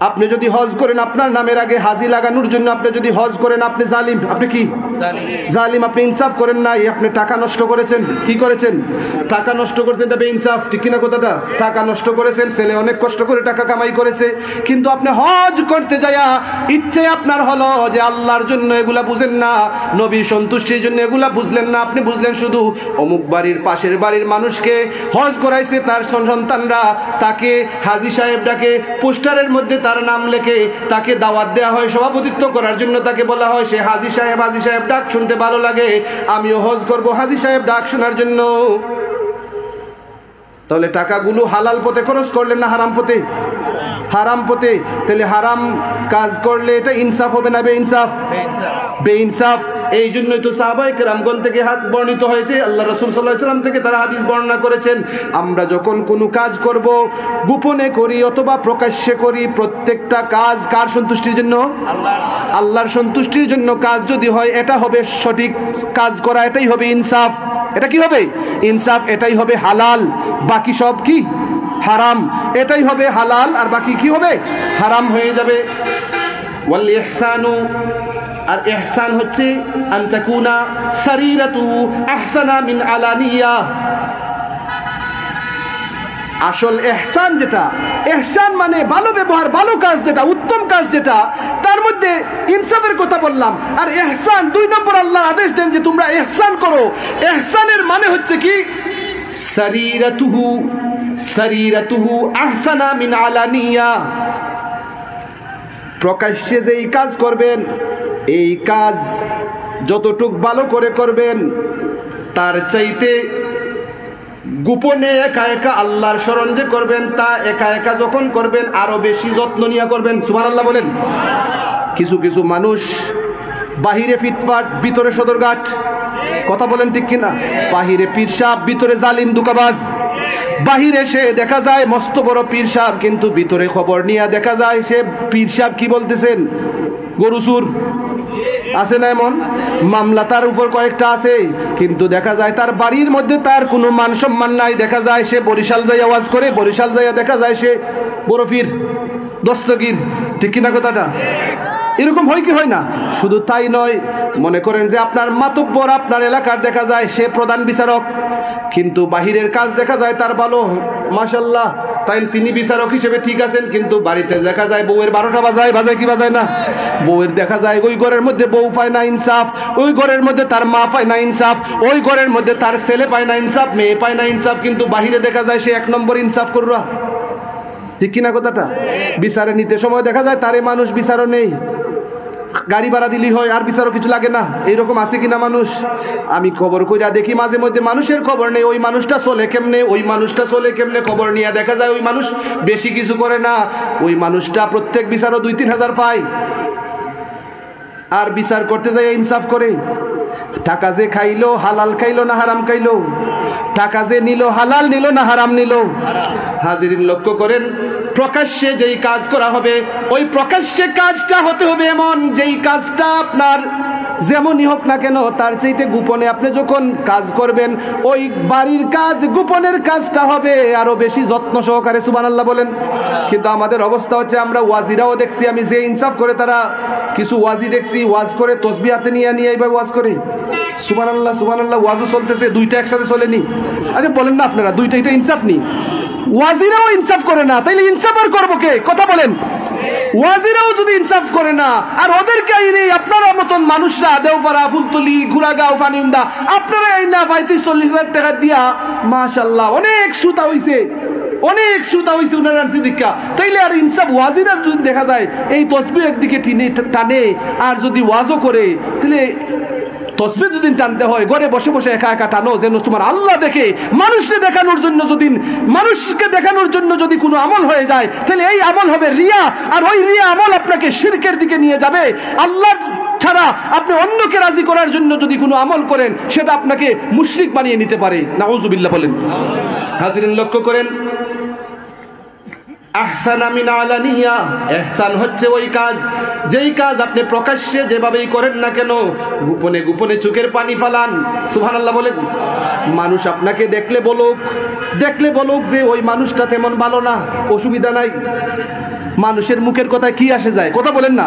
আপনি যদি হজ করেন আপনার নামের আগে হাজি লাগানোর জন্য আপনি যদি হজ করেন আপনি জালিম। আপনি কি জালিম? আপনি ইনসাফ করেন নাই, আপনি টাকা নষ্ট করেছেন। কি করেছেন? টাকা নষ্ট করেছেন। এটা বেইনসাফ, ঠিক কিনা কথাটা? টাকা নষ্ট করেছেন, ছেলে অনেক কষ্ট করে টাকা কামাই করেছে, কিন্তু আপনি হজ করতে যায়া ইচ্ছে আপনার হলো যে আল্লাহর জন্য এগুলা বুঝেন না, নবীর সন্তুষ্টির জন্য এগুলা বুঝলেন না। আপনি বুঝলেন শুধু অমুক বাড়ির পাশের বাড়ির মানুষকে হজ করাইছে তার সন্তানরা, তাকে হাজি সাহেব ডাকে, পোস্টারের মধ্যে তার নাম লেখে, তাকে দাওয়াত দেওয়া হয় সভাপতিত্ব করার জন্য, তাকে বলা হয় সে হাজি সাহেব, হাজি সাহেব ডাক শুনতে ভালো লাগে, আমিও হজ করব হাজি সাহেব ডাক শোনার জন্য। তাহলে টাকাগুলো হালাল পথে খরচ করলেন না হারাম পথে? হারাম পথে। তাহলে হারাম কাজ করলে এটা ইনসাফ হবে না বেইনসাফ? বেইনসাফ। এই জন্যই তো সাহাবায়ে কেরামগণ থেকে বর্ণিত হয়েছে, আল্লাহ রাসূল সাল্লাল্লাহু আলাইহি ওয়াসাল্লাম থেকে তারা হাদিস বর্ণনা করেছেন, আমরা যখন কোনো কাজ করব, গোপনে করি অথবা প্রকাশ্যে করি, প্রত্যেকটা কাজ কার সন্তুষ্টির জন্য? আল্লাহর সন্তুষ্টির জন্য কাজ যদি হয় এটা হবে সঠিক কাজ করা, এটাই হবে ইনসাফ। এটা কি হবে? ইনসাফ। এটাই হবে হালাল, বাকি সব কি? হারাম। এটাই হবে হালাল, আর বাকি কি হবে? হারাম হয়ে যাবে। ওয়াল ইহসানু, আর ইহসান হচ্ছে আন তাকুনা সারিরাতুহু আহসানা মিন আলানিয়া। আসল ইহসান যেটা, ইহসান মানে ভালো ব্যবহার, ভালো কাজ যেটা, উত্তম কাজ যেটা, তার মধ্যে ইনসাফের কথা বললাম। আর ইহসান 2 নম্বর আল্লাহ আদেশ দেন যে তোমরা ইহসান করো। ইহসানের মানে হচ্ছে কি? সারিরাতুহু, সারিরাতুহু আহসানা মিন আলানিয়া। প্রকাশ্যে যেই কাজ করবেন, এই কাজ যতটুক ভালো করে করবেন, তার চাইতে গোপনে একা একা আল্লাহর স্মরণ যে করবেন, তা একা একা যখন করবেন আরো বেশি যত্ন নিয়ে করবেন। সুবহানাল্লাহ বলেন। কিছু কিছু মানুষ বাহিরে ফিটফাট, ভিতরে সদরঘাট। কথা বলেন ঠিক কিনা? বাহিরে পীর সাহেব, ভিতরে জালিম দুকাবাজ। বাহিরে সে দেখা যায় মস্ত বড় পীর সাহেব, কিন্তু ভিতরে খবর নিয়ে দেখা যায় সে পীর সাহেব কি বলতেছেন? গরু চুর। আছে না এমন মামলা? তার উপর কয়েকটা আছে, কিন্তু দেখা যায় তার বাড়ির মধ্যে তার কোনো মান সম্মান নাই। দেখা যায় সে বরিশাল যাই আওয়াজ করে, বরিশাল যাইয়া দেখা যায় সে বড় পীর, দস্তগীর। ঠিক কিনা কথাটা? এরকম হয় কি হয় না? শুধু তাই নয়, মনে করেন যে আপনার মাতব্বর আপনার এলাকার দেখা যায় সে প্রধান বিচারক, কিন্তু বাহিরের কাজ দেখা যায় তার ভালো, মাশাআল্লাহ, তাই তিনি বিচারক হিসেবে ঠিক আছেন, কিন্তু বাড়িতে দেখা যায় বউয়ের 12টা বাজায়। বাজায় কি বাজায় না? বউয়ের দেখা যায় ওই ঘরের মধ্যে বউ পায় না ইনসাফ, ওই ঘরের মধ্যে তার মা পায় না ইনসাফ, ওই ঘরের মধ্যে তার ছেলে পায় না ইনসাফ, মেয়ে পায় না ইনসাফ, কিন্তু বাহিরে দেখা যায় সে 1 নম্বর ইনসাফ কররা। ঠিক কিনা কথাটা? বিচারে নিতে সময় দেখা যায় তারে মানুষ বিচারও নেই, গাড়ি ভাড়া দিলি হয়, আর বিচারও কিছু লাগে না। এইরকম আছে কিনা মানুষ? আমি খবর কইরা দেখি মাঝে মধ্যে মানুষের খবর নেই, ওই মানুষটা চলে কেমনে, ওই মানুষটা চলে কেমনে, খবর নিয়ে দেখা যায় ওই মানুষ বেশি কিছু করে না, ওই মানুষটা প্রত্যেক বিচারও 2-3 হাজার পায়, আর বিচার করতে যায় ইনসাফ করে। টাকা যে খাইলো, হালাল খাইলো না হারাম খাইলো? টাকা যে নিল, হালাল নিল না হারাম নিল? হাজিরিন লক্ষ্য করেন, প্রকাশ্যে যেই কাজ করা হবে, ওই প্রকাশ্যে কাজটা হতে হবে এমন যেই কাজটা আপনার যেমনই হোক না কেন তার চাইতে গোপনে আপনি যখন কাজ করবেন, ওই বাড়ির কাজ, গোপনের কাজটা হবে আরো বেশি যত্ন সহকারে। সুবহানাল্লাহ বলেন। কিন্তু আমাদের অবস্থা হচ্ছে, আমরা ওয়াজিরাও দেখছি, আমি যে ইনসাফ করে তারা কিছু ওয়াজি দেখছি, ওয়াজ করে তসবিহ হাতে নিয়ে এইভাবে ওয়াজ করে। সুবহানাল্লাহ, সুবহানাল্লাহ, ওয়াজও চলতেছে, দুইটা একসাথে চলেনি। আচ্ছা বলেন না আপনারা, দুইটা এটা ইনসাফ নি? ওয়াজিরাও ইনসাফ করে না, তাইলে ইনসাফ আর করবো কে? কথা বলেন। ওয়াজিরাও যদি ইনসাফ করে না, আর ওদেরকে আইনে আপনারা মতন মানুষরা দেওপাড়া, ফুলতলি, ঘুরাগাঁও, ফানিউন্দা, আপনারা আইনা 35-40 হাজার টাকা দিয়া মাশাআল্লাহ অনেক সুতা হইছে, অনেক সুতা হইছে উনার সিদ্দিকা। তাইলে আর ইনসাফ ওয়াজিরা যদি দেখা যায় এই তসবিহ একদিকে টানে, আর যদি ওয়াজও করে, তাহলে তসবিহ যদি টানতে হয় ঘরে বসে বসে একা একা টানো, যেন তোমার আল্লাহ দেখে। মানুষকে দেখানোর জন্য যদি, মানুষকে দেখানোর জন্য যদি কোনো আমল হয়ে যায়, তাহলে এই আমল হবে রিয়া, আর ওই রিয়া আমল আপনাকে শিরকের দিকে নিয়ে যাবে। আল্লাহ ছাড়া আপনি অন্যকে রাজি করার জন্য যদি কোনো আমল করেন, সেটা আপনাকে মুশরিক বানিয়ে নিতে পারে। নাউযুবিল্লাহ বলেন। হাজিরিন লক্ষ্য করেন, আহসানা মিন আলানিয়া, ইহসান হচ্ছে ওই কাজ, যেই কাজ আপনি প্রকাশ্যে যেভাবেই করেন না কেন, গোপনে গোপনে চোখের পানি ফালান। সুবহানাল্লাহ বলেন। মানুষ আপনাকে দেখলে বলুক যে ওই মানুষটা তেমন ভালো না, অসুবিধা নাই, মানুষের মুখের কথায় কি আসে যায়? কথা বলেন না।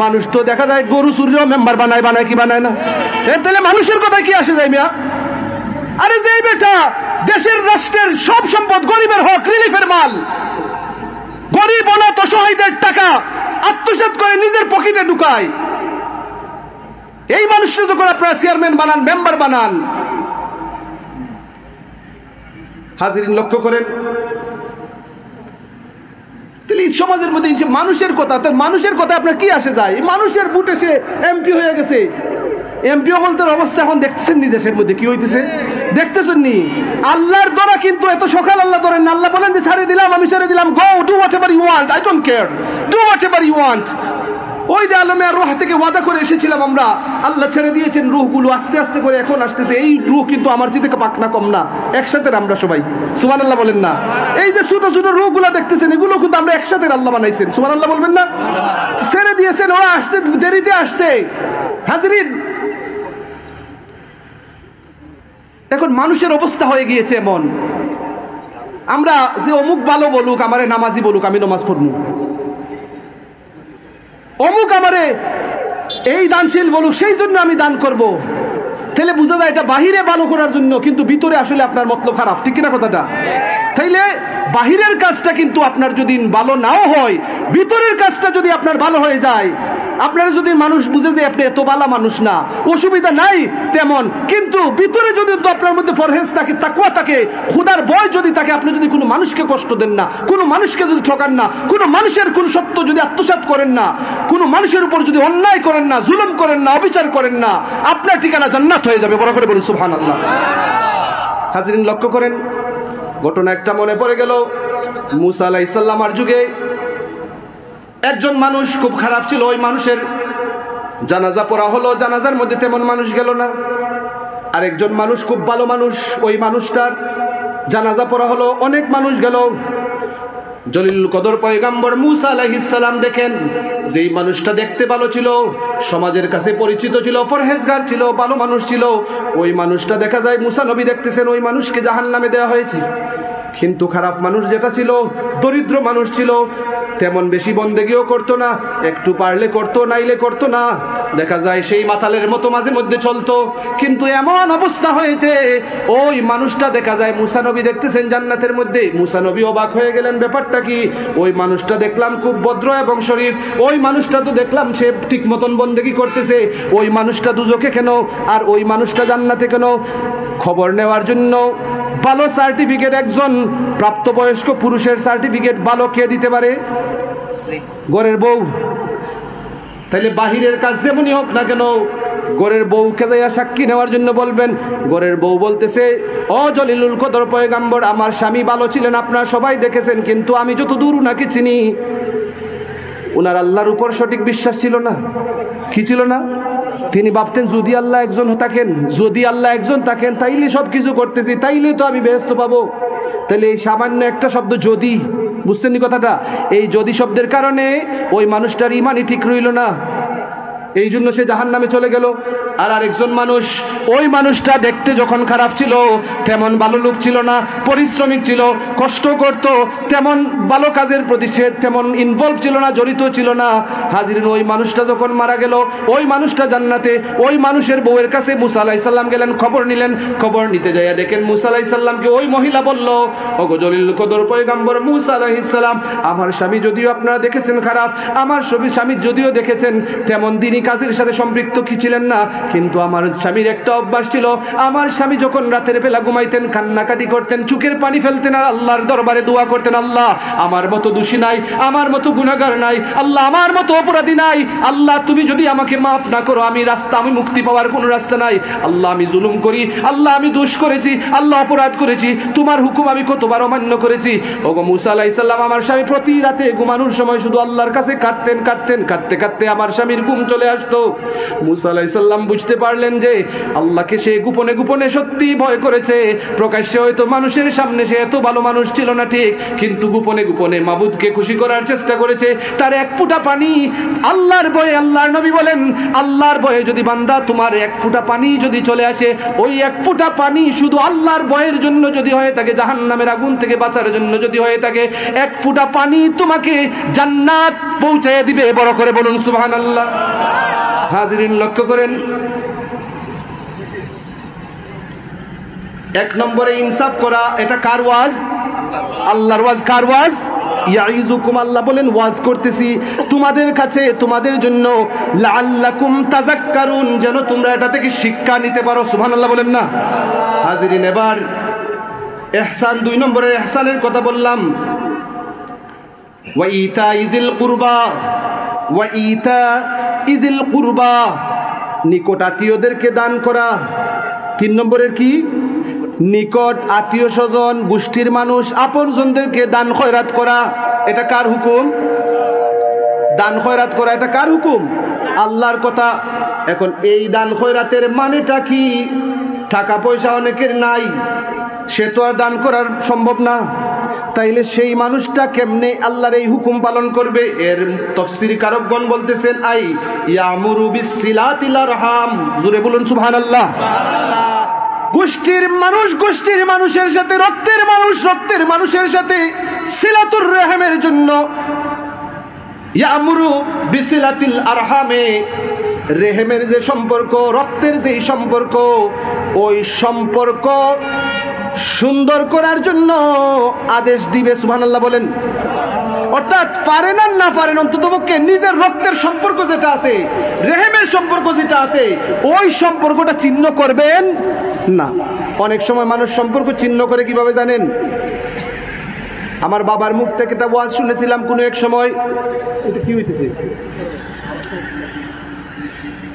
মানুষ তো দেখা যায় গরু চুরিও মেম্বার বানায়, বানায় কি বানায় না? তাহলে মানুষের কথায় কি আসে যায় মিয়া? আরে যেই বেটা দেশের রাষ্ট্রের সব সম্পদ গরিবের হক, রিলিফের মাল, গরিব অনাথ অসহায়দের টাকা আত্মসাৎ করে নিজের পকেটে ঢুকায়, এই মানুষটা যখন আপনারা চেয়ারম্যান বানান, মেম্বার বানান, হাজিরিন লক্ষ্য করেন, তাহলে এই সমাজের মধ্যে মানুষের কথা, মানুষের কথা আপনার কি আসে যায়? মানুষের বুটে সে এমপি হয়ে গেছে। এমপি হলদের অবস্থা এখন দেখতেছেন নি দেশের মধ্যে কি হইতেছে? দেখতেছেন নি? আল্লাহর দ্বারা কিন্তু এত সকাল আল্লাহ ধরেন না। আল্লাহ বলেন যে ছাড়ে দিলাম, আমি ছেড়ে দিলাম, go do whatever you want, I don't care, do whatever you want. ওই যে আলমে আর রুহ থেকে ওয়াদা করে এসেছিলাম আমরা, আল্লাহ ছেড়ে দিয়েছেন রুহগুলো আস্তে আস্তে করে এখন আসতেছে। এই রুহ কিন্তু আমার চেয়ে পাক না কম না, একসাথে আমরা সবাই সুবহানাল্লাহ বলেন না। এই যে ছোট ছোট রুহগুলো দেখতেছেন, এগুলো কিন্তু আমরা একসাথে আল্লাহ বানাইছেন, সুবহানাল্লাহ বলবেন না? ছেড়ে দিয়েছেন, ওরা আসতে দেরিতে আসছে। হাজরিন, এখন মানুষের অবস্থা হয়ে গিয়েছে এমন, আমরা যে অমুক ভালো বলুক, আমারে নামাজি বলুক, আমি নামাজ পড়বো, অমুক আমারে এই দানশীল বলুক, সেই জন্য আমি দান করব। তাহলে বোঝা যায় এটা বাহিরে ভালো করার জন্য, কিন্তু ভিতরে আসলে আপনার মতলব খারাপ, ঠিক কিনা কথাটা? তাইলে বাহিরের কাজটা কিন্তু আপনার যদি ভালো নাও হয়, ভিতরের কাজটা যদি আপনার ভালো হয়ে যায়, আপনারা যদি মানুষ বুঝে যে আপনি এত ভালো মানুষ না, অসুবিধা নাই তেমন, কিন্তু ভিতরে যদি আপনার মধ্যে ফরহেজ থাকে, তাকওয়া থাকে, খোদার ভয় যদি থাকে, আপনি যদি কোনো মানুষকে কষ্ট দেন না, কোনো মানুষকে যদি ঠকান না, কোনো মানুষের কোন সত্য যদি আত্মসাৎ করেন না, কোনো মানুষের উপর যদি অন্যায় করেন না, জুলুম করেন না, অবিচার করেন না, আপনার ঠিকানা জান্নাত হয়ে যাবে। বড় করে বলুন সুবহানাল্লাহ। হাজরিন লক্ষ্য করেন, ঘটনা একটা মনে পড়ে গেল। মুসা আলাইহিস সালামের যুগে একজন মানুষ খুব খারাপ ছিল, ওই মানুষের জানাজা পড়া হলো, জানাজার মধ্যে তেমন মানুষ গেল না। আরেকজন মানুষ খুব ভালো মানুষ, ওই মানুষটার জানাজা পড়া হলো, অনেক মানুষ গেল। জলিলুল কদর পয়গম্বর মুসা আলাইহিস সালাম দেখেন, যেই মানুষটা দেখতে ভালো ছিল, সমাজের কাছে পরিচিত ছিল, পরহেজগার ছিল, ভালো মানুষ ছিল, ওই মানুষটা দেখা যায় মুসা নবী দেখতেছেন ওই মানুষকে জাহান্নামে দেওয়া হয়েছে। কিন্তু খারাপ মানুষ যেটা ছিল, দরিদ্র মানুষ ছিল, তেমন বেশি বন্দেগিও করতো না, একটু পারলে করতো, নাইলে করতো না। দেখা যায় সেই মাতালের মতো মাঝে মধ্যে চলতো। কিন্তু এমন অবস্থা হয়েছে, ওই মানুষটা দেখা যায় মুসা নবী দেখতেছেন জান্নাতের মধ্যে। মুসা নবী অবাক হয়ে গেলেন, ব্যাপারটা কি? ওই মানুষটা দেখলাম খুব ভদ্র এবং শরীফ, ওই মানুষটা তো দেখলাম সে ঠিক মতন বন্দেগি করতেছে, ওই মানুষটা দুজকে কেন আর ওই মানুষটা জান্নাতে কেন? খবর নেওয়ার জন্য ভালো সার্টিফিকেট, একজন প্রাপ্তবয়স্ক পুরুষের সার্টিফিকেট ভালো কে দিতে পারে? ঘরের বউ। তাইলে বাহিরের কাজ যেমনই হোক না কেন, ঘরের বউকে যাইয়া সাক্ষী নেওয়ার জন্য বলবেন। ঘরের বউ বলতেছে, ও জলিলুল কদর পয়গম্বর, আমার স্বামী ভালো ছিলেন, আপনারা সবাই দেখেছেন, কিন্তু আমি যত দূর উনাকে চিনি, উনার আল্লাহর উপর সঠিক বিশ্বাস ছিল না। কি ছিল না? তিনি ভাবতেন যদি আল্লাহ একজন থাকেন, যদি আল্লাহ একজন থাকেন, তাইলে সবকিছু করতেছি, তাইলে তো আমি বেহেশত পাবো। তাহলে এই সামান্য একটা শব্দ যদি, বুঝছেন কথাটা? এই যদি শব্দের কারণে ওই মানুষটার ইমানই ঠিক রইল না, এই জন্য সে জাহান্নামে চলে গেল। আর আরেকজন মানুষ, ওই মানুষটা দেখতে যখন খারাপ ছিল, তেমন ভালো লোক ছিল না, পরিশ্রমিক ছিল, কষ্ট করত, তেমন ভালো কাজের প্রতি সে তেমন ইনভলভ ছিল না, জড়িত ছিল না। হাজিরিন, ওই মানুষটা যখন মারা গেল, ওই মানুষটা জান্নাতে, ওই মানুষের বউয়ের কাছে মুসা আলাইহিস সালাম গেলেন, খবর নিলেন। খবর নিতে যাইয়া দেখেন মুসা আলাইহিস সালামকে ওই মহিলা বলল, ওগো জলিলুল কদর পয়গম্বর মুসা আলাইহিস সালাম, আমার স্বামী যদিও আপনারা দেখেছেন খারাপ, আমার স্বামী যদিও দেখেছেন তেমন দিনই কাজের সাথে সম্পৃক্ত কি ছিলেন না, কিন্তু আমার স্বামীর একটা অভ্যাস ছিল, আমার স্বামী যখন রাতের বেলা ঘুমাইতেন, কান্নাকাটি করতেন, চোখের পানি ফেলতেন, আর আল্লাহর দরবারে দোয়া করতেন, আল্লাহ আমার মতো দোষী নাই, আমার মতো গুনাহগার নাই, আল্লাহ আমার মতো অপরাধী নাই, আল্লাহ তুমি যদি আমাকে মাফ না করো, আমি মুক্তি পাওয়ার কোনো রাস্তা নাই, আল্লাহ আমি জুলুম করি, আল্লাহ আমি দোষ করেছি, আল্লাহ অপরাধ করেছি, তোমার হুকুম আমি কতবার অমান্য করেছি। ওগো মুসা আলাইহিস সালাম, আমার স্বামী প্রতি রাতে ঘুমানোর সময় শুধু আল্লাহর কাছে কাঁদতেন, কাঁদতে কাঁদতে আমার স্বামীর ঘুম চলে আসতো। মুসা আলাইহিস সালাম বুঝতে পারলেন যে আল্লাহকে সে গোপনে গোপনে সত্যি ভয় করেছে, প্রকাশ্যে হয়তো মানুষের সামনে সে এত ভালো মানুষ ছিল না ঠিক, কিন্তু গোপনে গোপনে মাবুদকে খুশি করার চেষ্টা করেছে। তার এক ফোঁটা পানি আল্লাহর ভয়ে, আল্লাহর নবী বলেন আল্লাহর ভয়ে যদি বান্দা তোমার এক ফোঁটা পানি যদি চলে আসে, ওই এক ফোঁটা পানি শুধু আল্লাহর ভয়ের জন্য যদি হয়ে থাকে, জাহান্নামের আগুন থেকে বাঁচার জন্য যদি হয়ে থাকে, এক ফোঁটা পানি তোমাকে জান্নাত পৌঁছায় দিবে। বড় করে বলুন সুবহানাল্লাহ। হাজিরিন লক্ষ্য করেন, এক নম্বরে ইনসাফ করা, এটা কার ওয়াজ? আল্লাহর ওয়াজ। কার ওয়াজ? ইয়াইজুকুম, আল্লাহ বলেন ওয়াজ করতেছি তোমাদের কাছে, তোমাদের জন্য, লাআল্লাকুম তাযাক্কারুন, যেন তোমরা এটা থেকে শিক্ষা নিতে পারো। সুবহানাল্লাহ বলেন না। হাজিরিন, এবার ইহসান, 2 নম্বরের ইহসানের কথা বললাম। ওয়া ইতাইযিল কুরবা, ওয়া ইতাইযিল কুরবা, নিকট আত্মীয়দেরকে দান করা। 3 নম্বরের কি? নিকট আত্মীয় স্বজন, গোষ্ঠীর মানুষ, আপনজনদেরকে দান খয়রাত করা। এটা কার হুকুম? দান খয়রাত করা এটা কার হুকুম? আল্লাহর কথা। এখন এই দান খয়রাতের মানেটা কি? টাকা পয়সা অনেকের নাই, সে তো আর দান করার সম্ভব না, তাইলে সেই মানুষটা কেমনে আল্লাহর এই হুকুম পালন করবে? এর তাফসীর কারকগণ বলতেছেন আই ইয়ামুরু বিসিলাতিল আরহাম। জোরে বলুন সুবহানাল্লাহ। গোষ্ঠীর মানুষ গোষ্ঠীর মানুষের সাথে, রক্তের মানুষ রক্তের মানুষের সাথে সিলাতুর রহমের জন্য ইয়ামুরু বিসিলাতিল আরহামে, রেহেমের যে সম্পর্ক, রক্তের যে সম্পর্ক, ওই সম্পর্ক সুন্দর করার জন্য আদেশ দিবে। সুবহানাল্লাহ বলেন। অর্থাৎ পারেন আর না পারেন, অন্ততপক্ষে নিজের রক্তের সম্পর্ক যেটা আছে, রেহেমের সম্পর্ক যেটা আছে, ওই সম্পর্কটা ছিন্ন করবেন না। অনেক সময় মানুষ সম্পর্ক ছিন্ন করে কিভাবে জানেন? আমার বাবার মুখ থেকে একটা ওয়াজ শুনেছিলাম কোনো এক সময়। এটা কি হইতেছে?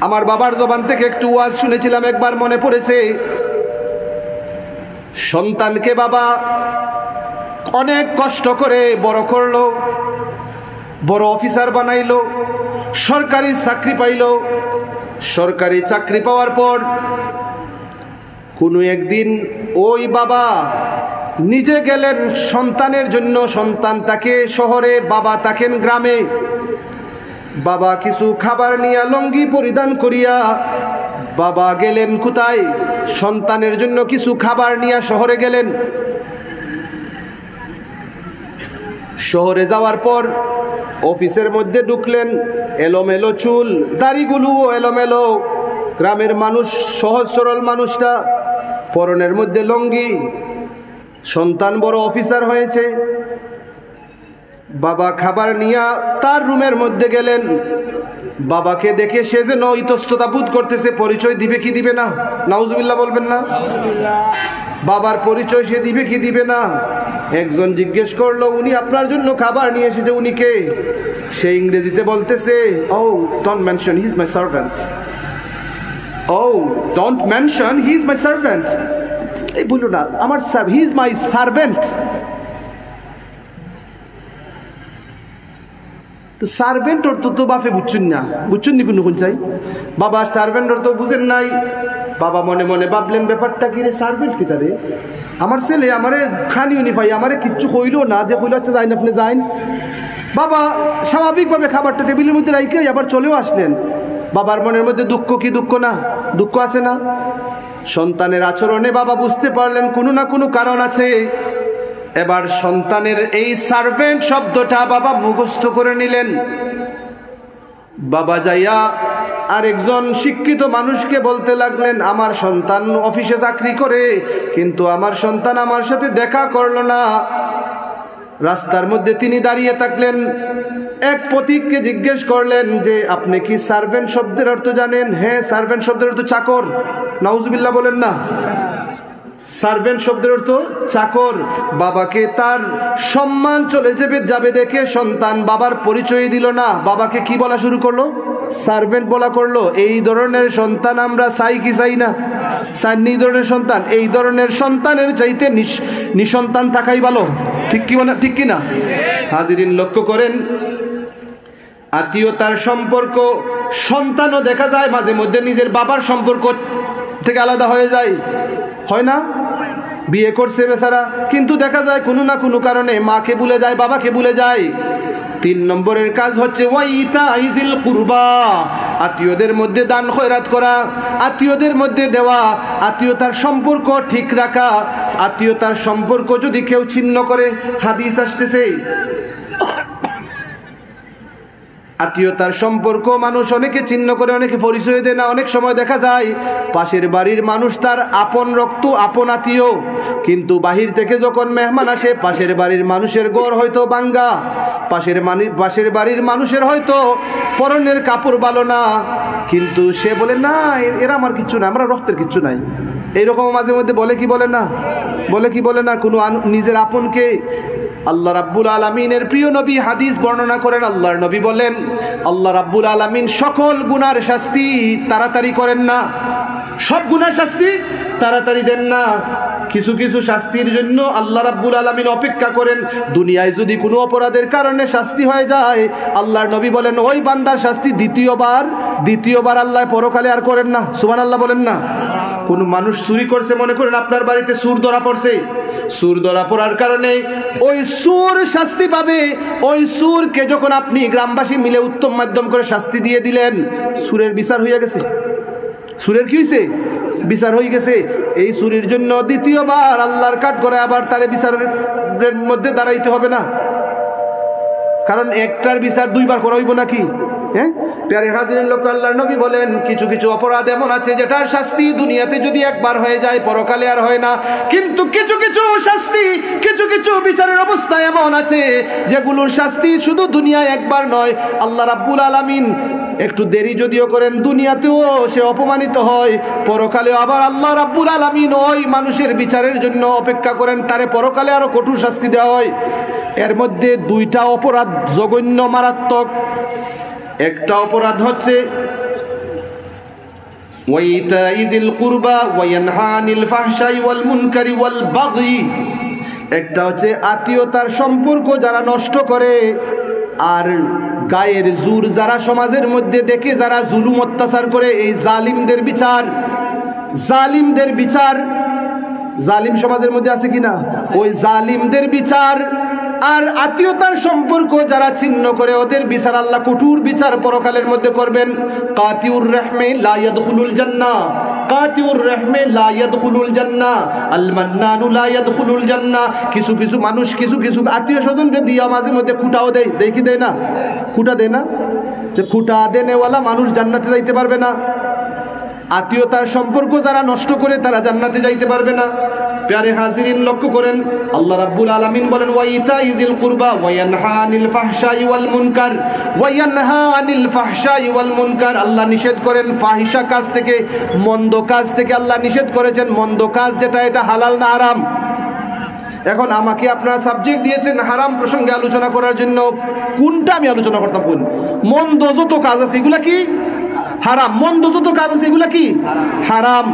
আমার বাবার জবান থেকে একটু ওয়াজ শুনেছিলাম, একবার মনে পড়েছে। সন্তানকে বাবা অনেক কষ্ট করে বড় করলো, বড় অফিসার বানাইলো, সরকারি চাকরি পাইলো। সরকারি চাকরি পাওয়ার পর কোনো একদিন ওই বাবা নিজে গেলেন সন্তানের জন্য। সন্তান তাকে শহরে, বাবা থাকেন গ্রামে। বাবা কিছু খাবার নিয়ে লঙ্গি পরিধান করিয়া বাবা গেলেন কোথায়? সন্তানের জন্য কিছু খাবার নিয়ে শহরে গেলেন। শহরে যাওয়ার পর অফিসের মধ্যে ঢুকলেন, এলোমেলো চুল, দাড়িগুলো এলোমেলো। গ্রামের মানুষ, সহজ সরল মানুষটা, পরনের মধ্যে লঙ্গি। সন্তান বড় অফিসার হয়েছে। বাবা খাবার নিয়ে তার রুমের মধ্যে গেলেন। বাবাকে দেখে সে যেন ইতস্ততা বোধ করতেছে। পরিচয় দিবে কি দিবে না? নাউজুবিল্লাহ বলবেন না? বাবার পরিচয় সে দিবে কি দিবে না? একজন জিজ্ঞেস করলো, উনি আপনার জন্য খাবার নিয়ে এসেছে, উনি কে? সে ইংরেজিতে বলতেছে, oh don't mention, he is my servant. Oh don't mention, he is my servant. এই বললো না, আমার হি ইজ মাই সার্ভেন্ট। তো সার্ভেন্ট অর্থ তো বাপে বুঝছেন না, বুঝছেন নি কোনো কোন চাই? বাবা সার্ভেন্ট অর্থ বুঝেন নাই। বাবা মনে মনে ভাবলেন, ব্যাপারটা কি রে, সার্ভেন্ট কি তারে? আমার ছেলে আমারে খানিও নি ভাই, আমারে কিচ্ছু কইলো না, যে কইলো আচ্ছা যাইন আপনি যাইন। বাবা স্বাভাবিকভাবে খাবারটা টেবিলের মধ্যে রাইকে আবার চলেও আসলেন। বাবার মনের মধ্যে দুঃখ কি দুঃখ না? দুঃখ আছে না? সন্তানের আচরণে বাবা বুঝতে পারলেন কোনো না কোনো কারণ আছে। এবার সন্তানের এই সার্ভেন্ট শব্দটা বাবা মুখস্থ করে নিলেন। বাবা যাইয়া আরেকজন শিক্ষিত মানুষকে বলতে লাগলেন, আমার সন্তান অফিসে চাকরি করে, কিন্তু আমার সন্তান আমার সাথে দেখা করলো না। রাস্তার মধ্যে তিনি দাঁড়িয়ে থাকলেন। এক পথিককে জিজ্ঞেস করলেন যে, আপনি কি সার্ভেন্ট শব্দের অর্থ জানেন? হ্যাঁ, সার্ভেন্ট শব্দের অর্থ চাকর। নাউজুবিল্লাহ বলেন না? সার্ভেন্ট শব্দের অর্থ চাকর। বাবাকে তার সম্মান চলে যাবে দেখে সন্তান বাবার পরিচয় দিল না, বাবাকে কি বলা শুরু করলো? সার্ভেন্ট বলা করলো। এই ধরনের সন্তান আমরা চাই কি চাই না? চাই এই ধরনের সন্তান। এই ধরনের সন্তানের চাইতে নিঃসন্তান থাকাই ভালো। ঠিক কি না? ঠিক কি না? হাজিরিন লক্ষ্য করেন, আত্মীয়তার সম্পর্ক সন্তানও দেখা যায় মাঝে মধ্যে নিজের বাবার সম্পর্ক থেকে আলাদা হয়ে যায়, হয় না? বিয়ে করছে বেচারা, কিন্তু দেখা যায় কোনো না কোনো কারণে মাকে ভুলে যায়, বাবাকে ভুলে যায়। 3 নম্বরের কাজ হচ্ছে ওয়াইতাইজিল কুরবা, আত্মীয়দের মধ্যে দান খয়রাত করা, আত্মীয়দের মধ্যে দেওয়া, আত্মীয়তার সম্পর্ক ঠিক রাখা। আত্মীয়তার সম্পর্ক যদি কেউ ছিন্ন করে, হাদিস আসতেছে আত্মীয়তার সম্পর্ক মানুষ অনেকে ছিন্ন করে, অনেকে পরিচয় দেয় না। অনেক সময় দেখা যায় পাশের বাড়ির মানুষ তার আপন রক্ত, আপন আত্মীয়, কিন্তু বাহির থেকে যখন মেহমান আসে, পাশের বাড়ির মানুষের ঘর হয়তো ভাঙ্গা, পাশের বাড়ির মানুষের হয়তো পরনের কাপড় ভালো না, কিন্তু সে বলে না এরা আমার কিচ্ছু না, আমরা রক্তের কিচ্ছু নাই। এইরকম মাঝে মধ্যে বলে কি বলে না, বলে কি বলে না? কোনো নিজের আপনকে আল্লাহ রাব্বুল আলামিনের প্রিয় নবী হাদিস বর্ণনা করেন, আল্লাহর নবী বলেন আল্লাহ রাব্বুল আলামিন সকল গুনার শাস্তি তাড়াতাড়ি করেন না, সব গুনার শাস্তি তাড়াতাড়ি দেন না। কিছু কিছু শাস্তির জন্য আল্লাহ রাব্বুল আলামিন অপেক্ষা করেন। দুনিয়ায় যদি কোনো অপরাধের কারণে শাস্তি হয়ে যায়, আল্লাহর নবী বলেন ওই বান্দার শাস্তি দ্বিতীয়বার আল্লাহ পরকালে আর করেন না। সুবহানাল্লাহ বলেন না? কোন মানুষ চুরি করছে, মনে করেন আপনার বাড়িতে চোর ধরা পড়ছে, চোর ধরা পড়ার কারণে ওই চোর শাস্তি পাবে। ওই চোরকে যখন আপনি গ্রামবাসী মিলে উত্তম মাধ্যম করে শাস্তি দিয়ে দিলেন, চোরের বিচার হয়ে গেছে। চোরের কি হয়েছে? বিচার হয়ে গেছে। এই চুরির জন্য দ্বিতীয়বার আল্লাহর কাঠ করে আবার তারে বিচারের মধ্যে দাঁড়াইতে হবে না, কারণ একটার বিচার 2 বার করা হইব নাকি? হ্যাঁ, প্যারে হাজিরের লোক, আল্লাহর নবী বলেন কিছু কিছু অপরাধ এমন আছে যেটার শাস্তি দুনিয়াতে যদি একবার হয়ে যায় পরকালে আর হয় না, কিন্তু কিছু কিছু শাস্তি, কিছু কিছু বিচারের অবস্থা এমন আছে যেগুলোর শাস্তি শুধু দুনিয়ায় একবার নয়, আল্লাহ রাব্বুল আলামিন একটু দেরি যদিও করেন, দুনিয়াতেও সে অপমানিত হয়, পরকালেও আবার আল্লাহ রাব্বুল আলামিন ওই মানুষের বিচারের জন্য অপেক্ষা করেন, তারে পরকালে আরো কঠোর শাস্তি দেওয়া হয়। এর মধ্যে 2টা অপরাধ জঘন্য, মারাত্মক। একটা অপরাধ হচ্ছে ওয়াইতাইজিল কুরবা ওয়া ইয়ানহা আনিল ফাহশাই ওয়াল মুনকারি ওয়াল বাগই। একটা হচ্ছে আত্মীয়তার সম্পর্ক যারা নষ্ট করে, আর গায়ের জোর যারা সমাজের মধ্যে দেখে, যারা জুলুম অত্যাচার করে, এই জালিমদের বিচার। জালিমদের বিচার, জালিম সমাজের মধ্যে আছে কিনা? ওই জালিমদের বিচার। আর আত্মীয়তার সম্পর্ক যারা ছিন্ন করে, ওদের বিচার আল্লাহ কঠোর বিচার পরকালের মধ্যে করবেন। কাতিউর রহমে লা ইয়াদখুলুল জান্নাহ, কাতিউর রহমে লা ইয়াদখুলুল জান্নাহ, আল মান্নানু লা ইয়াদখুলুল জান্নাহ। কিছু কিছু মানুষ কিছু কিছু আত্মীয় স্বজনকে দিয়া মাঝে মধ্যে খুঁটাও দেয়, দেখি দেয় না? খুঁটা দেয় না? যে খুঁটা দেনেওয়ালা মানুষ জান্নাতে যাইতে পারবে না। আত্মীয়তার সম্পর্ক যারা নষ্ট করে তারা জান্নাতে যাইতে পারবে না। প্যারে হাজিরিন, লক্ষ্য করেন আল্লাহ রাব্বুল আলামিন বলেন ওয়াইতাইজিল কুরবা ওয়া ইয়ানহা আনিল ফাহশাই ওয়াল মুনকার, ওয়া ইয়ানহা আনিল ফাহশাই ওয়াল মুনকার। আল্লাহ নিষেধ করেন ফাহিশা কাজ থেকে, মন্দ কাজ থেকে আল্লাহ নিষেধ করেছেন। মন্দ কাজ যেটা, এটা হালাল না হারাম? এখন আমাকে আপনারা সাবজেক্ট দিয়েছেন হারাম প্রসঙ্গে আলোচনা করার জন্য, কোনটা আমি আলোচনা করতাম? কোন মন্দ যত কাজ আছে এগুলা কি হারাম, মন্দ যত কাজ আছে এগুলা কি হারাম,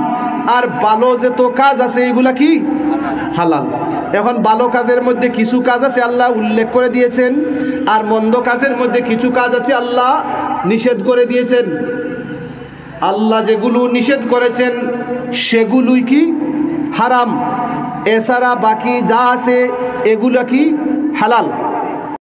আর ভালো যত কাজ আছে এগুলা কি হালাল। এখন ভালো কাজের মধ্যে কিছু কাজ আছে আল্লাহ উল্লেখ করে দিয়েছেন, আর মন্দ কাজের মধ্যে কিছু কাজ আছে আল্লাহ নিষেধ করে দিয়েছেন। আল্লাহ যেগুলো নিষেধ করেছেন সেগুলোই কি হারাম, এছাড়া বাকি যা আছে এগুলা কি হালাল।